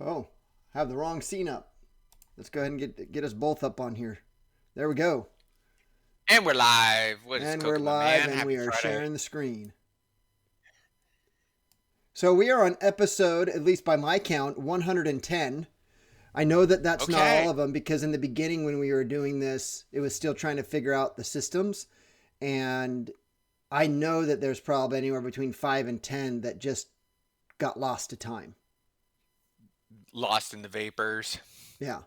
Oh, have the wrong scene up. Let's go ahead and get us both up on here. There we go. And we're live. What is And we're cooking, my live man? and Happy we are Friday. sharing the screen. So we are on episode, at least by my count, 110. I know that that's not all Okay. of them because in the beginning when we were doing this, it was still trying to figure out the systems. And I know that there's probably anywhere between 5 and 10 that just got lost to time. Lost in the vapors. Yeah.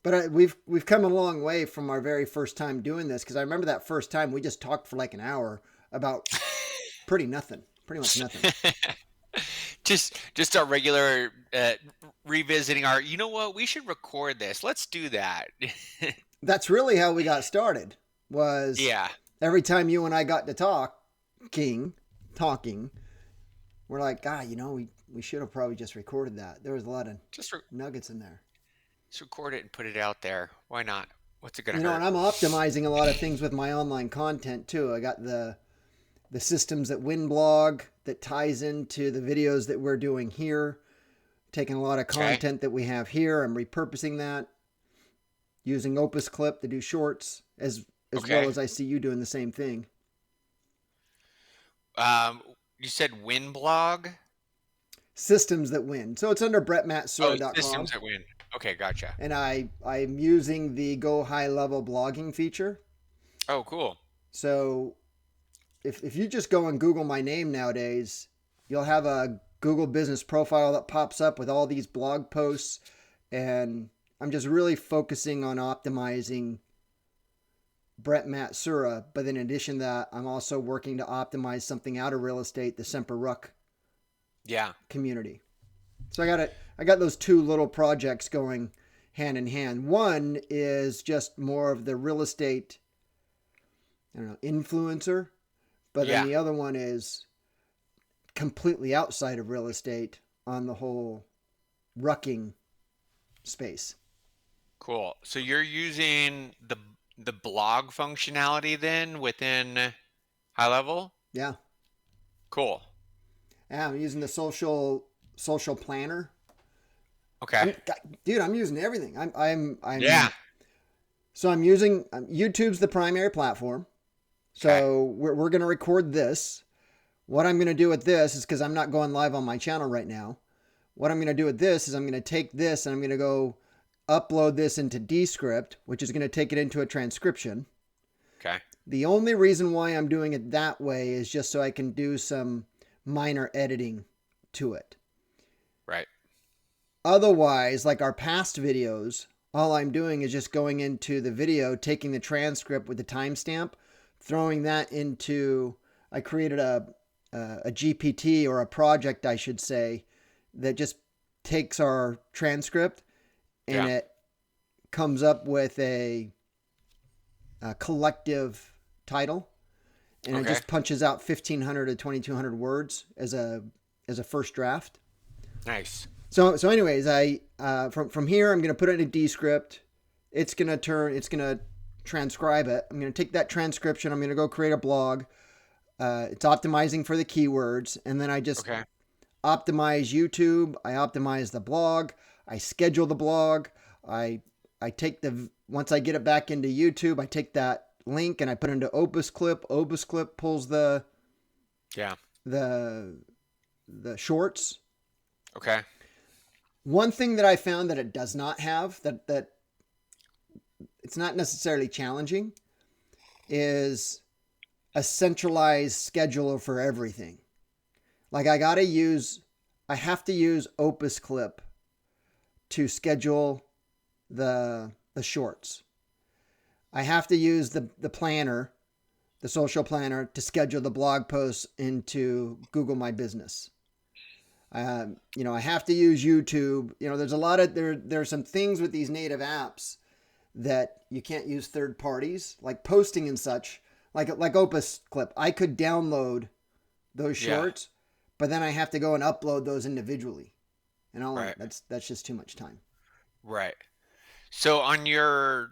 But we've come a long way from our very first time doing this because I remember that first time we just talked for like an hour about pretty much nothing. Just our regular revisiting our, you know what? We should record this. Let's do that. That's really how we got started. Was Yeah. every time you and I got to talking, we're like, God, we should have probably just recorded that. There was a lot of Just, re- nuggets in there. just record it and put it out there. Why not? What's it gonna And hurt? I'm optimizing a lot of things with my online content too. I got the systems that win blog that ties into the videos that we're doing here. Taking a lot of Okay. content that we have here. I'm repurposing that using Opus Clip to do shorts as well Okay. as I see you doing the same thing. Um, you said Winblog? Systems that win. So it's under Oh, brettmatsuura.com. systems that win. Okay, gotcha. And I'm using the Go High Level blogging feature. Oh, cool. So if you just go and Google my name nowadays, you'll have a Google business profile that pops up with all these blog posts. And I'm just really focusing on optimizing Brett Matsuura. But in addition to that, I'm also working to optimize something out of real estate, the Semper Ruck Yeah. community. So I got those two little projects going hand in hand. One is just more of the real estate, I don't know, influencer, but then Yeah. the other one is completely outside of real estate on the whole rucking space. Cool. So you're using the blog functionality then within high level? Yeah. Cool. Yeah, I'm using the social planner. Okay. I'm using everything. Yeah. I'm using YouTube's the primary platform. Okay. So we're going to record this. What I'm going to do with this is because I'm not going live on my channel right now. What I'm going to do with this is I'm going to take this and I'm going to go upload this into Descript, which is going to take it into a transcription. Okay. The only reason why I'm doing it that way is just so I can do some minor editing to it. Right. Otherwise, like our past videos, all I'm doing is just going into the video, taking the transcript with the timestamp, throwing that into. I created a GPT or a project, I should say, that just takes our transcript and Yeah. it comes up with a collective title, and it Okay. just punches out 1,500 to 2,200 words as a first draft. Nice. So anyways, I from here I'm gonna put it in a Descript. It's gonna transcribe it. I'm gonna take that transcription. I'm gonna go create a blog. It's optimizing for the keywords, and then I just Okay. optimize YouTube. I optimize the blog. I schedule the blog. I take once I get it back into YouTube, I take that link and I put it into Opus Clip. Opus Clip pulls Yeah. the the shorts. Okay. One thing that I found that it does not have that it's not necessarily challenging is a centralized scheduler for everything. Like I have to use Opus Clip to schedule the shorts. I have to use the planner, the social planner, to schedule the blog posts into Google My Business. I have to use YouTube. There's a lot of there's some things with these native apps that you can't use third parties, like posting and such, like Opus Clip. I could download those Yeah. shorts, but then I have to go and upload those individually, and Right. that's just too much time. Right. So on your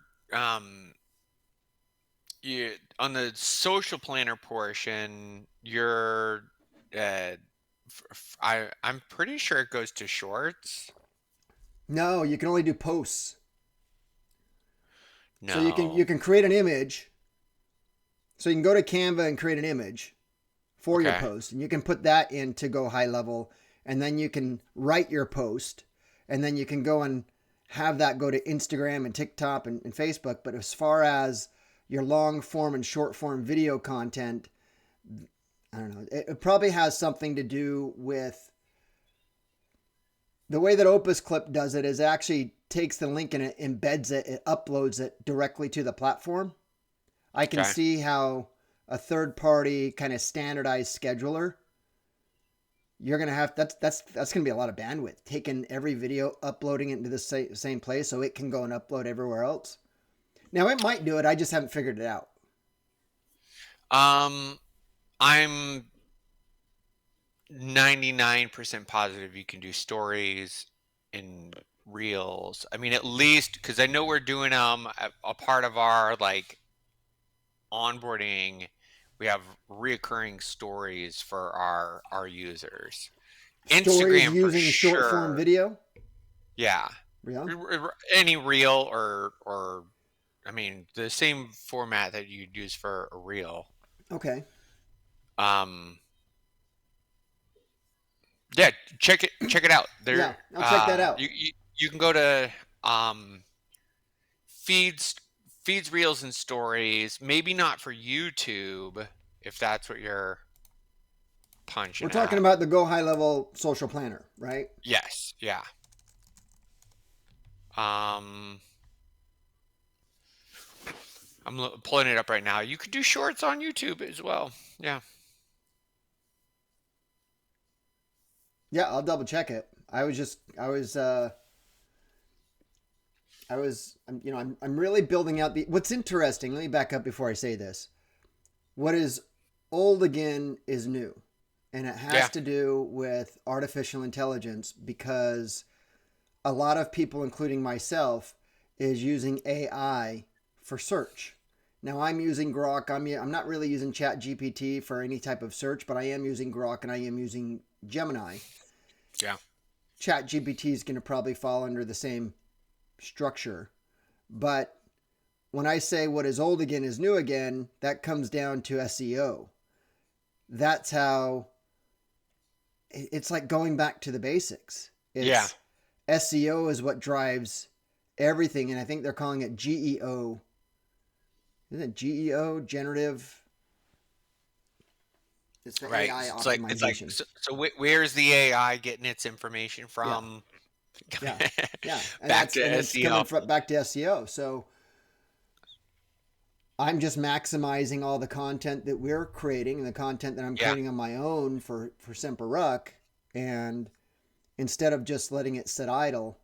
you on the social planner portion, you're I'm pretty sure it goes to shorts. No, you can only do posts. So you No. can create an image. So you can go to Canva and create an image for your Okay. post, and you can put that in to go high level, and then you can write your post, and then you can go and have that go to Instagram and TikTok and Facebook. But as far as your long form and short form video content, I don't know. It probably has something to do with the way that Opus Clip does it. Is it actually takes the link and it embeds it, it uploads it directly to the platform. I can Okay. see how a third party kind of standardized scheduler, you're gonna have that's gonna be a lot of bandwidth. Taking every video, uploading it into the same place so it can go and upload everywhere else. Now it might do it. I just haven't figured it out. Um, I'm 99% positive you can do stories and reels. I mean, at least because I know we're doing a part of our like onboarding. We have reoccurring stories for our users. Stories Instagram for using short form sure. video. Yeah. Yeah. Any reel or I mean the same format that you'd use for a reel. Okay. Um, yeah, check it out. Yeah, There, I'll check that out. you can go to um feeds feeds reels and stories. Maybe not for YouTube if that's what you're We're punching talking at. about the Go High Level Social Planner, right? Yes, yeah. Um, pulling it up right now. You could do shorts on YouTube as well. Yeah. Yeah, I'll double check it. I'm really building out the. What's interesting. Let me back up before I say this. What is old again is new, and it has Yeah. to do with artificial intelligence because a lot of people, including myself, is using AI for search. Now I'm using Grok. I'm not really using Chat GPT for any type of search, but I am using Grok and I am using Gemini. Yeah. Chat GPT is going to probably fall under the same structure. But when I say what is old again is new again, that comes down to SEO. That's how it's like going back to the basics. Yeah. It's SEO is what drives everything. And I think they're calling it GEO. Isn't it GEO? Generative. It's the Right. AI It's like optimization. where's the AI getting its information Yeah. from? Yeah. Yeah. Back to And it's coming SEO. from back to SEO. So I'm just maximizing all the content that we're creating and the content that I'm Yeah. creating on my own for Semper Ruck. And instead of just letting it sit idle,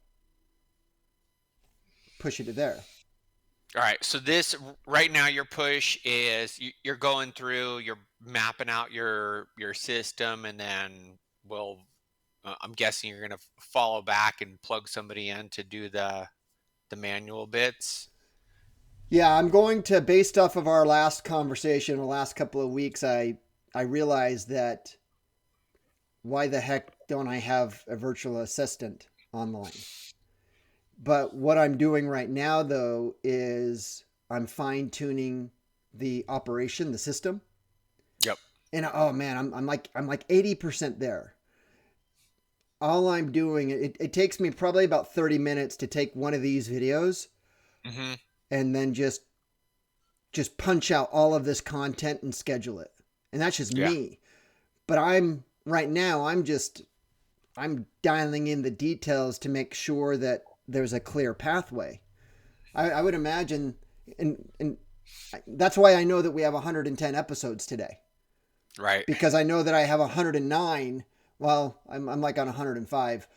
push it to there. All right. So this right now, your push is you're going through, you're mapping out your system, and then we'll. I'm guessing you're gonna follow back and plug somebody in to do the manual bits. Yeah, I'm going to, based off of our last conversation, the last couple of weeks, I realized that why the heck don't I have a virtual assistant online? But what I'm doing right now, though, is I'm fine tuning the operation, the system. Yep. And oh man, I'm like 80% there. All I'm doing, it takes me probably about 30 minutes to take one of these videos Mm-hmm. and then just punch out all of this content and schedule it. And that's just Yeah. me. But I'm right now, I'm dialing in the details to make sure that there's a clear pathway. I would imagine, and that's why I know that we have 110 episodes today, Right. because I know that I have 109. Well, I'm like on 105.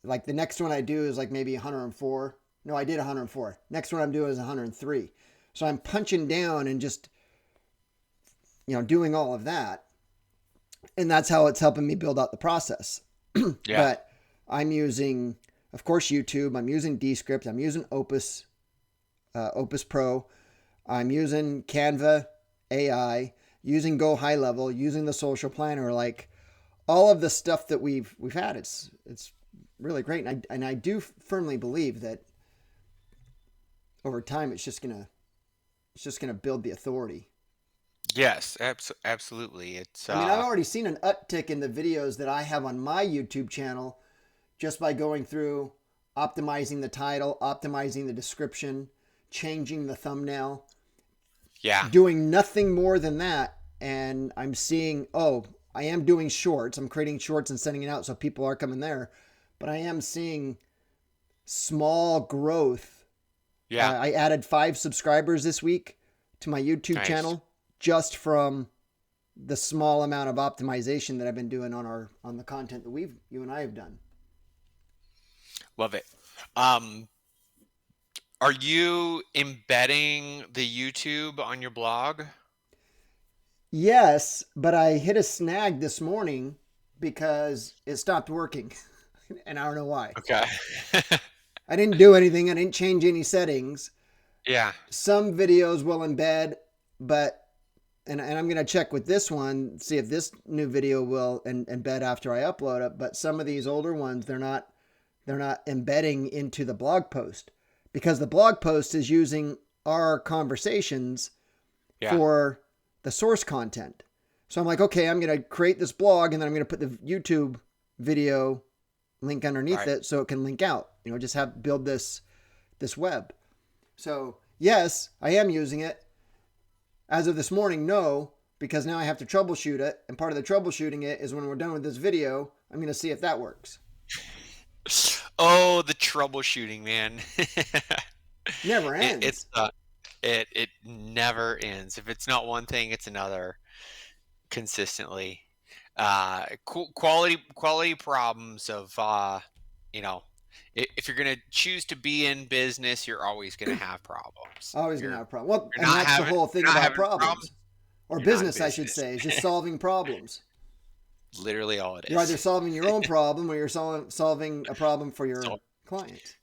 Like the next one I do is like maybe 104. No, I did 104. Next one I'm doing is 103. So I'm punching down and just, doing all of that. And that's how it's helping me build out the process. Yeah. But I'm using, of course, YouTube. I'm using Descript. I'm using Opus Pro. I'm using Canva AI, using Go High Level, using the Social Planner. Like all of the stuff that we've had, it's really great. And I do firmly believe that over time it's just gonna build the authority. Yes, absolutely. It's I mean, I've already seen an uptick in the videos that I have on my YouTube channel just by going through optimizing the title, optimizing the description, changing the thumbnail, yeah, doing nothing more than that. And I'm seeing, oh, I am doing shorts. I'm creating shorts and sending it out so people are coming there. But I am seeing small growth. yeah, I added 5 subscribers this week to my YouTube nice. channel just from the small amount of optimization that I've been doing on the content that you and I have done. Love it. Um, are you embedding the YouTube on your blog? Yes, but I hit a snag this morning because it stopped working, and I don't know why. Okay. I didn't do anything. I didn't change any settings. Yeah. Some videos will embed, but and I'm gonna check with this one, see if this new video will embed after I upload it. But some of these older ones, they're not embedding into the blog post because the blog post is using our conversations Yeah. for the source content. So I'm like, okay, I'm going to create this blog and then I'm going to put the YouTube video link underneath Right. it so it can link out. Just have build this web. So yes, I am using it. As of this morning, no, because now I have to troubleshoot it. And part of the troubleshooting it is when we're done with this video, I'm going to see if that works. Oh, the troubleshooting, man. Never It, it's ends. uh, it never ends. If it's not one thing, it's another consistently. Quality problems of you know, if you're gonna choose to be in business, you're always gonna have problems. Always going to have a problem. Well, You're and not that's the having whole if thing you're not about having problems problems, or you're not in business, I should business. say, is just solving problems. Literally all it You're either is. solving your own problem or you're solving a problem for So, your clients.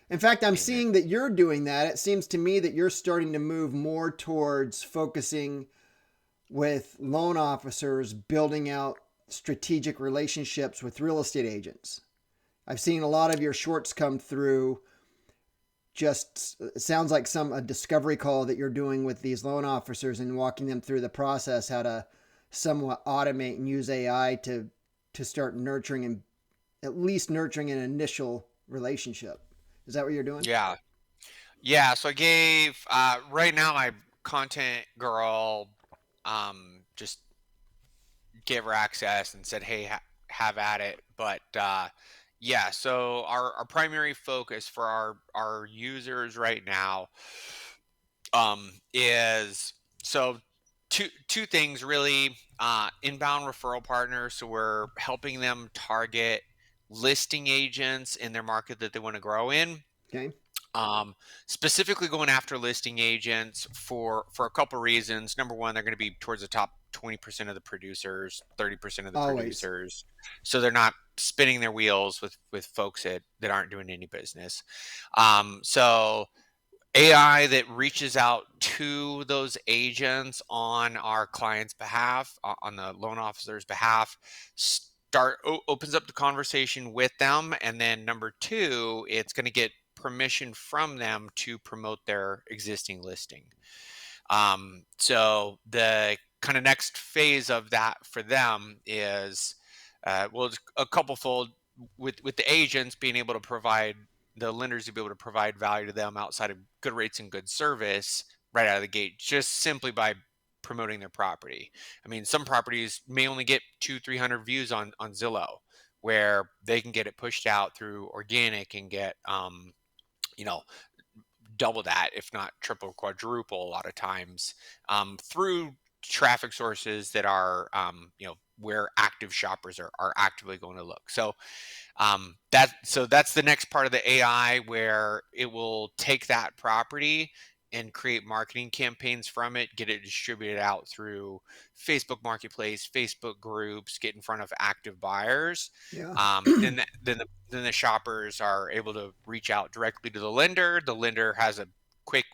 In fact, I'm amen. seeing that you're doing that. It seems to me that you're starting to move more towards focusing with loan officers, building out strategic relationships with real estate agents. I've seen a lot of your shorts come through. Just it sounds like a discovery call that you're doing with these loan officers and walking them through the process, how to somewhat automate and use AI to start nurturing and at least nurturing an initial relationship. Is that what you're doing? Yeah. Yeah, so I gave right now my content girl just gave her access and said, "Hey, have at it." But yeah, so our primary focus for our users right now is so two things really inbound referral partners. So we're helping them target listing agents in their market that they want to grow in, Okay. um, specifically going after listing agents for a couple reasons. Number one, they're going to be towards the top 20% of the producers, 30% of the Always. producers, so they're not spinning their wheels with folks that aren't doing any business. So AI that reaches out to those agents on our client's behalf, on the loan officer's behalf, opens up the conversation with them, and then number two, it's going to get permission from them to promote their existing listing. So the kind of next phase of that for them is, well, it's a couple fold with the agents being able to provide the lenders to be able to provide value to them outside of good rates and good service right out of the gate, just simply by promoting their property. I mean, some properties may only get 200-300 views on Zillow, where they can get it pushed out through organic and get you know double that, if not triple, quadruple, a lot of times through traffic sources that are, where active shoppers are actively going to look. So that's the next part of the AI where it will take that property and create marketing campaigns from it, get it distributed out through Facebook Marketplace, Facebook groups, get in front of active buyers. Yeah. Then the shoppers are able to reach out directly to the lender. The lender has a quick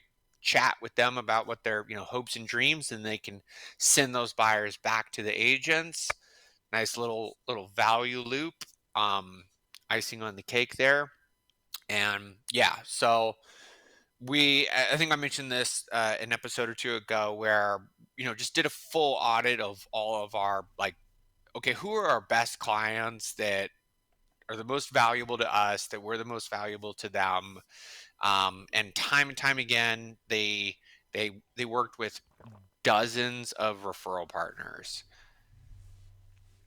chat with them about what their hopes and dreams, and they can send those buyers back to the agents. Nice little value loop. Um, icing on the cake there. And yeah, so I think I mentioned this an episode or two ago where, just did a full audit of all of our, like, okay, who are our best clients that are the most valuable to us, that we're the most valuable to them. And time again, they worked with dozens of referral partners.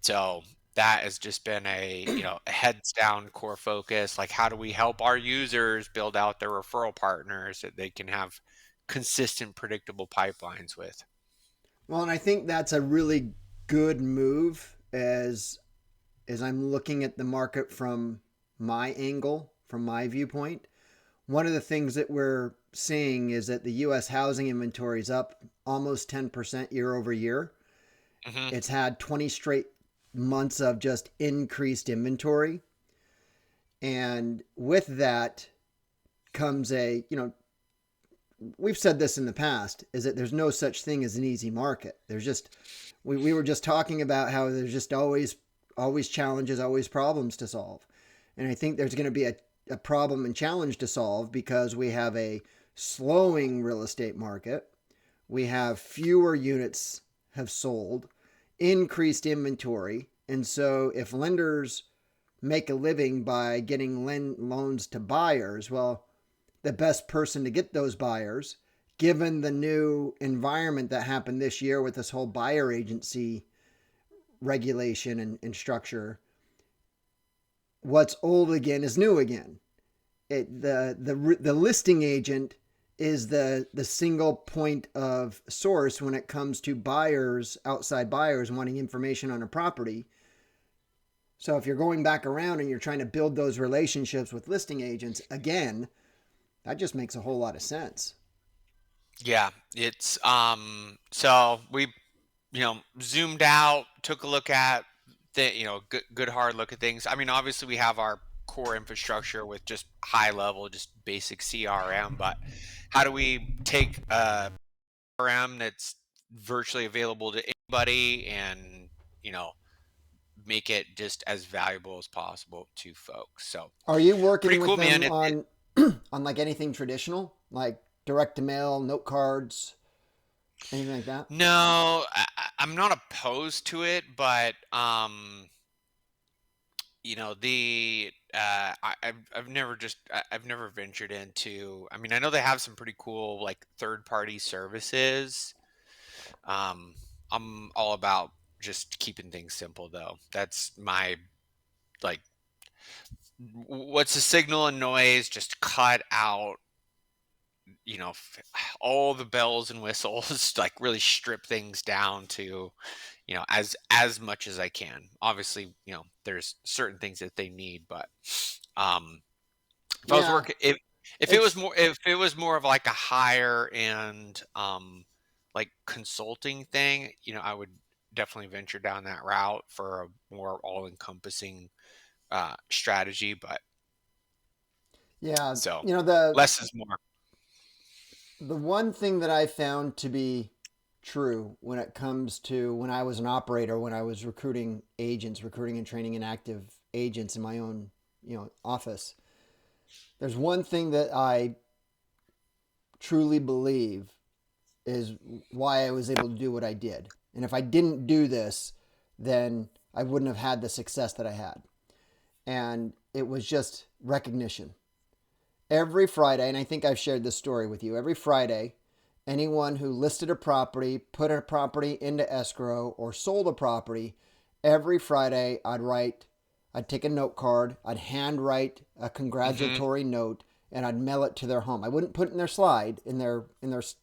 So that has just been a heads down core focus. Like, how do we help our users build out their referral partners that they can have consistent, predictable pipelines with? Well, and I think that's a really good move as I'm looking at the market from my angle, from my viewpoint. One of the things that we're seeing is that the US housing inventory is up almost 10% year over year. Hmm. It's had 20 straight months of just increased inventory. And with that comes we've said this in the past, is that there's no such thing as an easy market. There's just, we were just talking about how there's just always challenges, always problems to solve. And I think there's going to be a problem and challenge to solve because we have a slowing real estate market. We have fewer units have sold, increased inventory. And so if lenders make a living by getting loans to buyers, well, the best person to get those buyers, given the new environment that happened this year with this whole buyer agency regulation and structure, what's old again is new again. The listing agent is the single point of source when it comes to buyers, outside buyers wanting information on a property. So if you're going back around and you're trying to build those relationships with listing agents again, that just makes a whole lot of sense. Yeah, it's so we zoomed out, took a look at the good hard look at things. I mean, obviously we have our core infrastructure with just high level, just basic CRM, but how do we take a CRM that's virtually available to anybody and you know make it just as valuable as possible to folks? So Are you working pretty with cool, man. them on on like anything traditional, like direct to mail, note cards, anything like that? No, I'm not opposed to it, but I've never ventured into. I mean, I know they have some pretty cool like third party services. Um, I'm all about just keeping things simple, though. That's my like, what's the signal and noise? Just cut out, all the bells and whistles. Like, really strip things down to as much as I can. Obviously, there's certain things that they need, but um if I was Yeah, working if it's it was more of like a higher end like consulting thing, I would definitely venture down that route for a more all-encompassing strategy, but yeah, so you know the less is more. the one thing that I found to be true when it comes to when I was an operator, when I was recruiting agents, recruiting and training inactive agents in my own, office. There's one thing that I truly believe is why I was able to do what I did. And if I didn't do this, then I wouldn't have had the success that I had. And it was just recognition. Every Friday, and I think I've shared this story with you, every Friday, anyone who listed a property, put a property into escrow, or sold a property, every Friday I'd take a note card, I'd handwrite a Hmm. congratulatory note, and I'd mail it to their home. I wouldn't put it in their slide, in their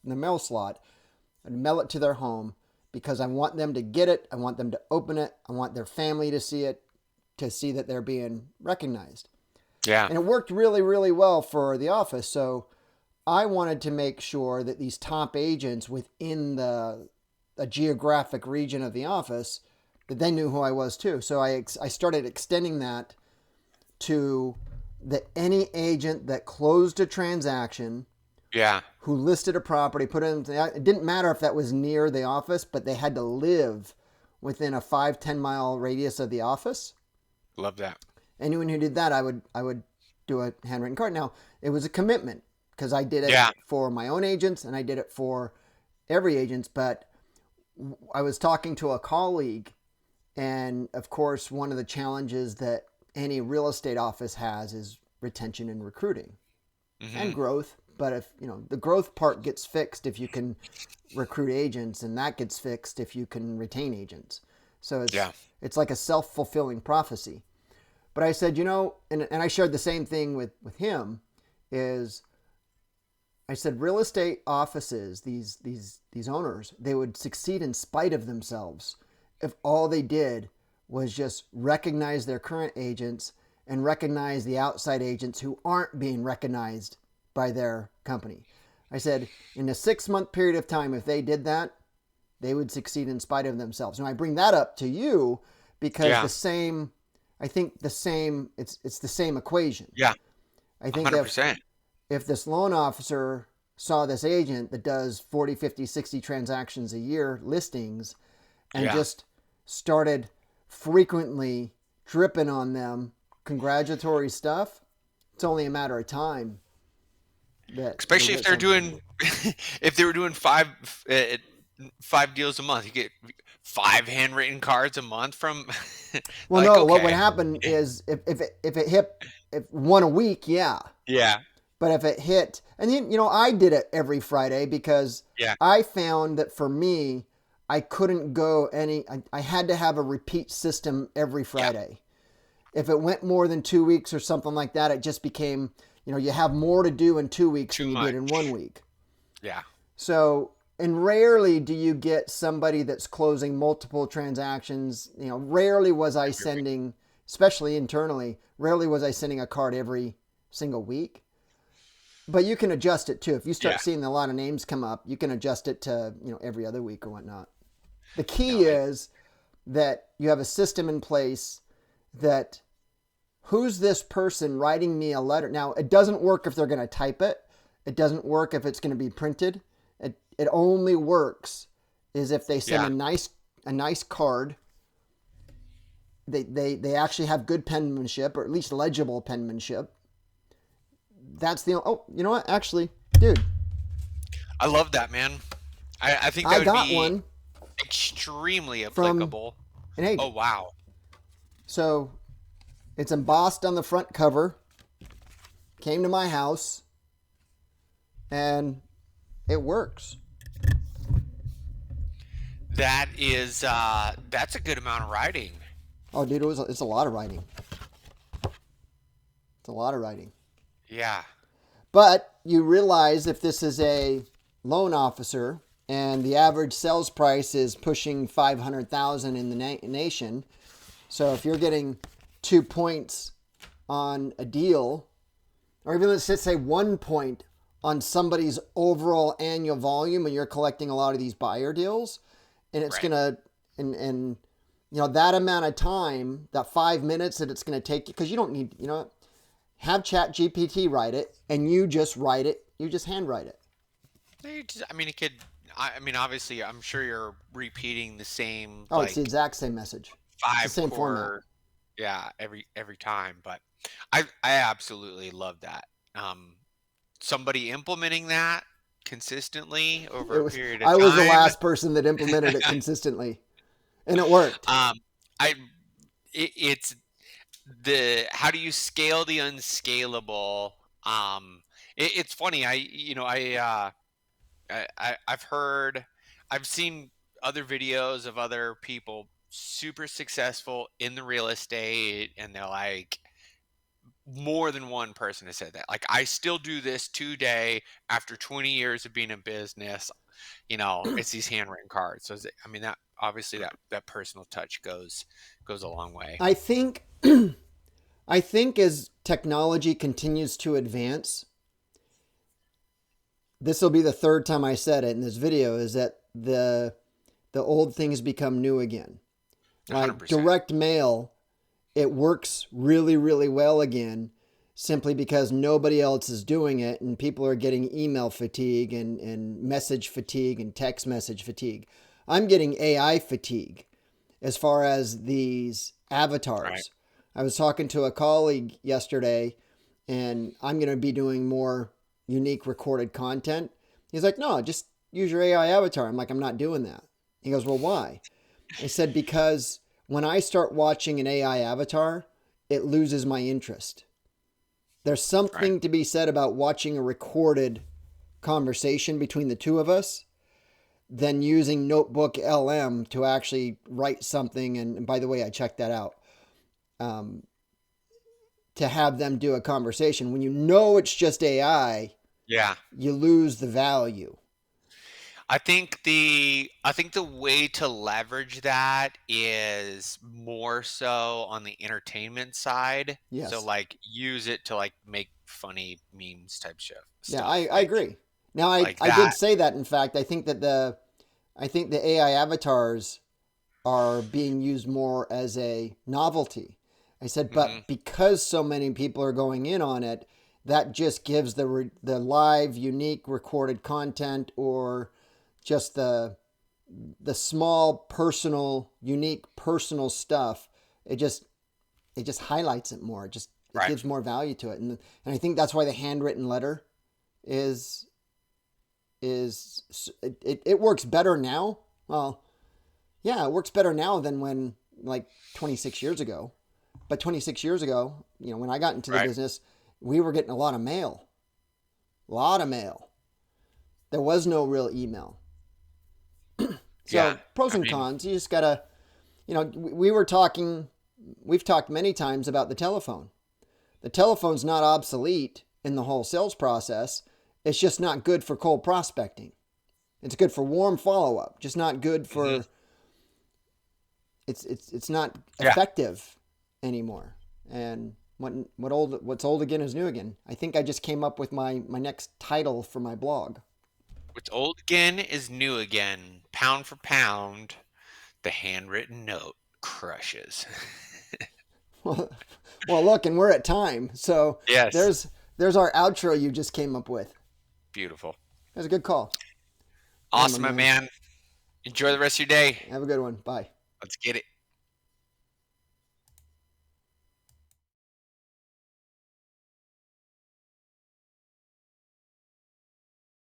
mail slot. I'd mail it to their home because I want them to get it. I want them to open it. I want their family to see it, to see that they're being recognized. Yeah. And it worked really, really well for the office. So I wanted to make sure that these top agents within a geographic region of the office, that they knew who I was too. So I started extending that to any agent that closed a transaction, Yeah. who listed a property, put it in. It didn't matter if that was near the office, but they had to live within a 5-10 mile radius of the office. Love that. anyone who did that, I would do a handwritten card. Now, it was a commitment because I did it Yeah. for my own agents and I did it for every agent. But I was talking to a colleague, and of course, one of the challenges that any real estate office has is retention and recruiting and Hmm. growth. But if the growth part gets fixed if you can recruit agents, and that gets fixed if you can retain agents. So Yeah. it's like a self-fulfilling prophecy. But I said, and I shared the same thing with him, is I said real estate offices, these owners, they would succeed in spite of themselves if all they did was just recognize their current agents and recognize the outside agents who aren't being recognized by their company. I said in a 6-month period of time, if they did that, they would succeed in spite of themselves. Now I bring that up to you because Yeah. it's the same equation. Yeah. I think 100%. if this loan officer saw this agent that does 40, 50, 60 transactions a year, listings, and Yeah. just started frequently dripping on them congratulatory stuff, it's only a matter of time that they Especially if get they're something. doing, if they were doing uh, 5 deals a month, you get 5 handwritten cards a month from, Well, like, no, what would okay. happen is if it hit if one a week, yeah. Yeah. But if it hit, and then, I did it every Friday because Yeah. I found that for me, I couldn't go I had to have a repeat system every Yeah. Friday. If it went more than 2 weeks or something like that, it just became, you have more to do in 2 weeks Too than you did in much. 1 week. Yeah. So, and rarely do you get somebody that's closing multiple transactions. Rarely was I Every week. sending, especially internally, rarely was I sending a card every single week. But you can adjust it too. If you Yeah. start seeing a lot of names come up, you can adjust it to, every other week or whatnot. The No, key is that you have a system in place that who's this person writing me a letter? Now, it doesn't work if they're going to type it. It doesn't work if it's going to be printed. It only works is if they send yeah. a nice card. They actually have good penmanship, or at least legible penmanship. That's the you know what? Actually, dude, I love that, man. I think that I would got be one extremely from applicable. an Oh, agent. wow. So it's embossed on the front cover. Came to my house, and it works. That's a good amount of writing. Oh, dude, it's a lot of writing. It's a lot of writing. Yeah. But you realize if this is a loan officer and the average sales price is pushing 500,000 in the nation, so if you're getting 2 points on a deal, or even let's just say 1 point on somebody's overall annual volume, and you're collecting a lot of these buyer deals, and it's Right. gonna and that amount of time, that 5 minutes that it's gonna take you, because you don't need have Chat GPT write it, and you just write it. You just handwrite it. I mean, it could. I mean, obviously, I'm sure you're repeating the same Oh, it's the like exact same message. It's the five same format. core, yeah, every time. But I absolutely love that. Um, Somebody implementing that consistently over It a was period of I was the time. last person that implemented it consistently, and it worked. um, I it's the how do you scale the unscalable? It's funny. I've heard, I've seen other videos of other people super successful in the real estate, and they're like, more than one person has said that. Like, I still do this today after 20 years of being in business. It's these handwritten cards. So, I mean, that obviously that personal touch goes a long way. I think I think as technology continues to advance, this will be the third time I said it in this video, is that the old things become new again. Like 100%. direct mail, it works really, really well again, simply because nobody else is doing it, and people are getting email fatigue and message fatigue and text message fatigue. I'm getting AI fatigue as far as these Right. avatars. I was talking to a colleague yesterday, and I'm going to be doing more unique recorded content. He's like, no, just use your AI avatar. I'm like, I'm not doing that. He goes, well, why? I said, because when I start watching an AI avatar, it loses my interest. There's Right. something to be said about watching a recorded conversation between the two of us than using Notebook LM to actually write something. And by the way, I checked that out. Um, to have them do a conversation. When you know it's just AI, Yeah. you lose the value. I think the way to leverage that is more so on the entertainment side. So Yes. like use it to like make funny memes type Yeah, stuff. I agree. Now Like I did that. say that. In fact, I think the AI avatars are being used more as a novelty. I said, Hmm. but because so many people are going in on it, that just gives the live, unique, recorded content, or just the small, personal, unique, personal stuff. It just it just highlights it more. It Right. gives more value to it, and I think that's why the handwritten letter is it works better now. Well, yeah, it works better now than when like 26 years ago. But 26 years ago, when I got into the Right. business, we were getting a lot of mail. A lot of mail. There was no real email. Yeah. So, pros I and mean, cons, you just got to, we were talking we've talked many times about the telephone. The telephone's not obsolete in the whole sales process. It's just not good for cold prospecting. It's good for warm follow up, just not good mhm. for it's not Yeah. effective anymore. And what's old again is new again. I think I just came up with my next title for my blog. What's old again is new again. Pound for pound, the handwritten note crushes. well, look, and we're at time, so Yes. there's our outro you just came up with. Beautiful. That's a good call. All right, my Awesome, my man. man. Enjoy the rest of your day. Have a good one. Bye. Let's get it.